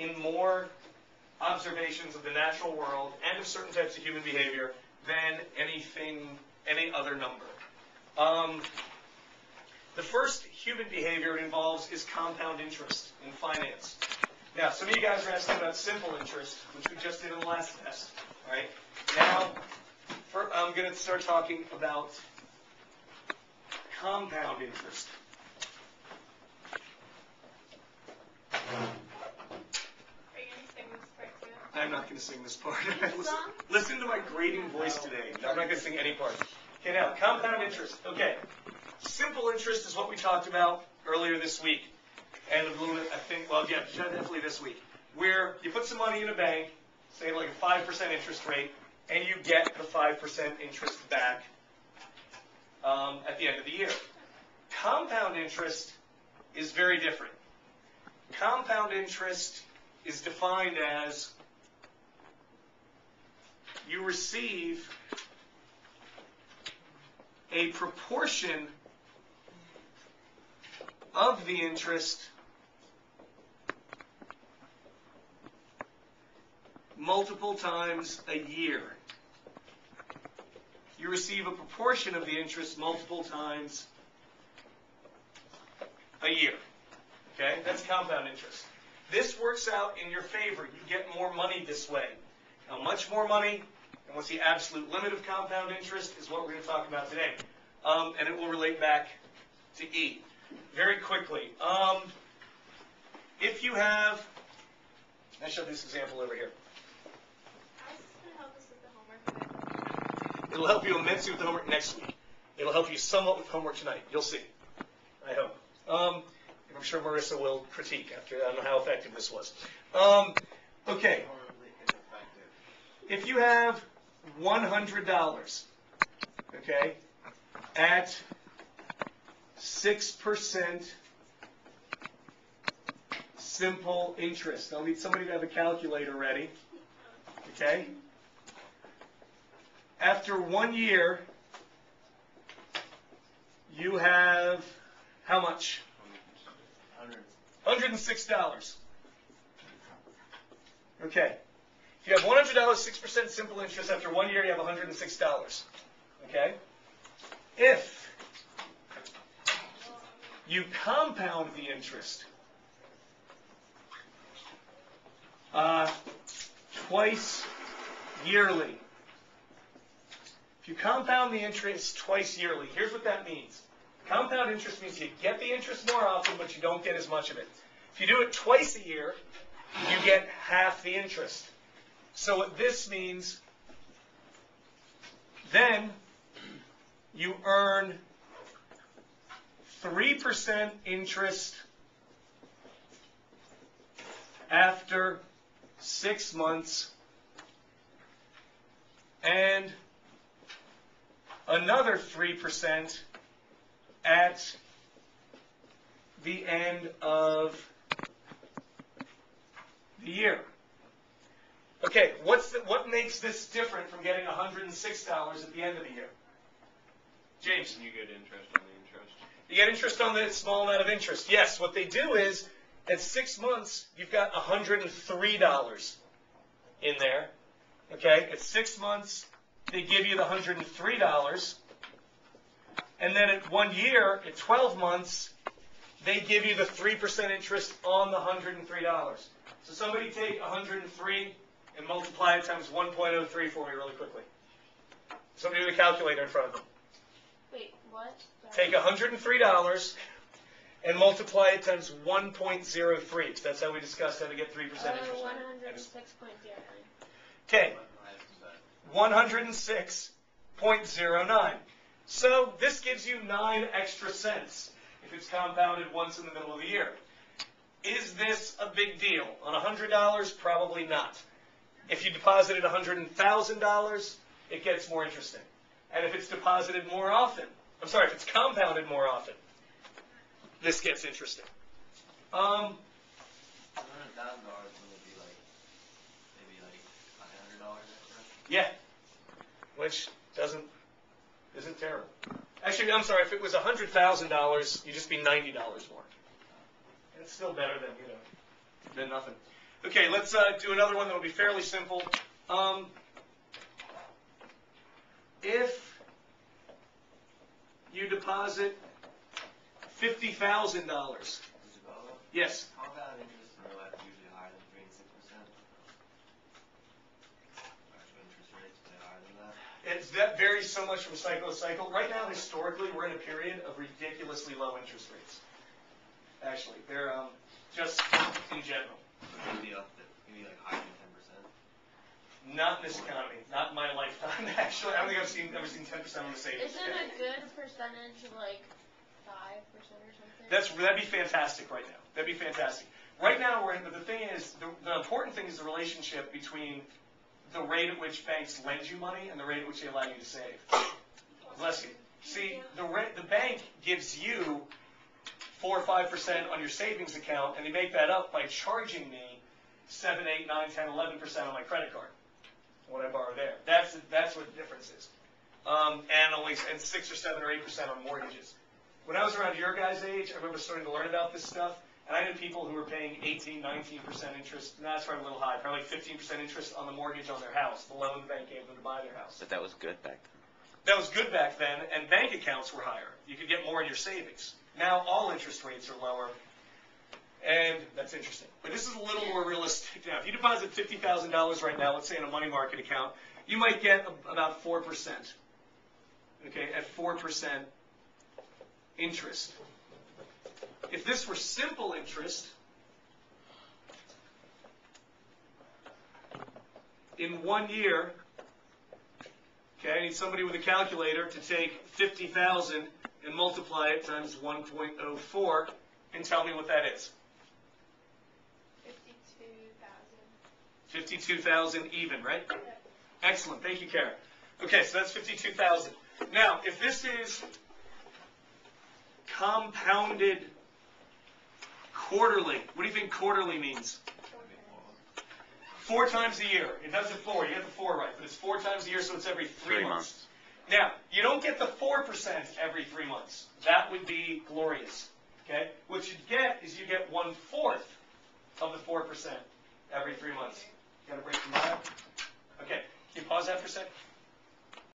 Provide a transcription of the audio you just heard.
in more observations of the natural world and of certain types of human behavior than any other number. The first human behavior it involves is compound interest in finance. Now, some of you guys are asking about simple interest, which we just did in the last test. All right? Now, I'm going to start talking about compound interest. Are you going to sing this part too? I'm not going to sing this part. Listen to my grating voice today. I'm not going to sing any part. Okay, now, compound interest. Okay. Simple interest is what we talked about earlier this week. And a little bit, I think, well, yeah, definitely this week. Where you put some money in a bank, say like a 5% interest rate, and you get the 5% interest back at the end of the year. Compound interest is very different. Compound interest is defined as you receive a proportion of the interest multiple times a year. You receive a proportion of the interest multiple times a year. Okay? That's compound interest. This works out in your favor. You get more money this way. How much more money, and what's the absolute limit of compound interest is what we're going to talk about today. And it will relate back to E. Very quickly. If you have, I showed this example over here. How's this going to help us with the homework today? It'll help you immensely with the homework next week. It'll help you somewhat with homework tonight. You'll see. I hope. And I'm sure Marissa will critique after. I don't know how effective this was. Okay. If you have $100, okay, at 6% simple interest. I'll need somebody to have a calculator ready. Okay? After 1 year, you have how much? $106. Okay. If you have $100, 6% simple interest, after 1 year, you have $106. Okay? If you compound the interest twice yearly. If you compound the interest twice yearly, here's what that means. Compound interest means you get the interest more often, but you don't get as much of it. If you do it twice a year, you get half the interest. So what this means, then you earn 3% interest after 6 months and another 3% at the end of the year. Okay, what makes this different from getting $106 at the end of the year? James? You get interest on the interest. You get interest on the small amount of interest. Yes, what they do is, at 6 months, you've got $103 in there. Okay, at 6 months, they give you the $103. And then at 1 year, at 12 months, they give you the 3% interest on the $103. So somebody take 103 and multiply it times 1.03 for me really quickly. Somebody with a calculator in front of them. Wait, what? Take $103 and multiply it times 1.03. Because that's how we discussed how to get 3% interest. 106.09. Okay, 106.09. So this gives you 9 extra cents if it's compounded once in the middle of the year. Is this a big deal? On $100, probably not. If you deposited $100,000, it gets more interesting. And if it's deposited more often, if it's compounded more often, this gets interesting. $100,000 would be maybe $500 extra. Yeah, which isn't terrible. Actually, if it was $100,000, you'd just be $90 more. And it's still better than nothing. Okay, let's do another one that will be fairly simple. If you deposit $50,000, yes. How about interest in real life usually higher than 3 and 6%? Actual interest rates, are they higher than that? That varies so much from cycle to cycle. Right now, historically, we're in a period of ridiculously low interest rates. Actually, they're just in general. Maybe like higher than 10%. Not in this economy. Not in my lifetime, actually. I don't think I've ever seen 10% on the savings. Isn't a good percentage like 5% or something? That'd be fantastic right now. That'd be fantastic. Right now, the thing is, the important thing is the relationship between the rate at which banks lend you money and the rate at which they allow you to save. Bless you. See, the bank gives you 4 or 5% on your savings account, and they make that up by charging me 7, 8, 9, 10, 11% on my credit card. What I borrow there. That's what the difference is. And 6 or 7 or 8% on mortgages. When I was around your guys' age, I remember starting to learn about this stuff, and I knew people who were paying 18, 19% interest, and that's probably a little high, probably like 15% interest on the mortgage on their house, the loan the bank gave them to buy their house. But that was good back then. That was good back then, and bank accounts were higher. You could get more in your savings. Now all interest rates are lower, and that's interesting. But this is a little more realistic now. If you deposit $50,000 right now, let's say in a money market account, you might get about 4%. Okay, at 4% interest. If this were simple interest, in 1 year, okay, I need somebody with a calculator to take 50,000 and multiply it times 1.04 and tell me what that is. 52,000. 52,000 even, right? Yep. Excellent. Thank you, Kara. Okay, so that's 52,000. Now, if this is compounded quarterly, what do you think quarterly means? 4 times a year. It does it 4. You get the 4 right, but it's 4 times a year, so it's every 3 months. Now, you don't get the 4% every 3 months. That would be glorious. Okay? What you get is you get 1/4 of the 4% every 3 months. Got a break from that? Okay. Can you pause that for a sec?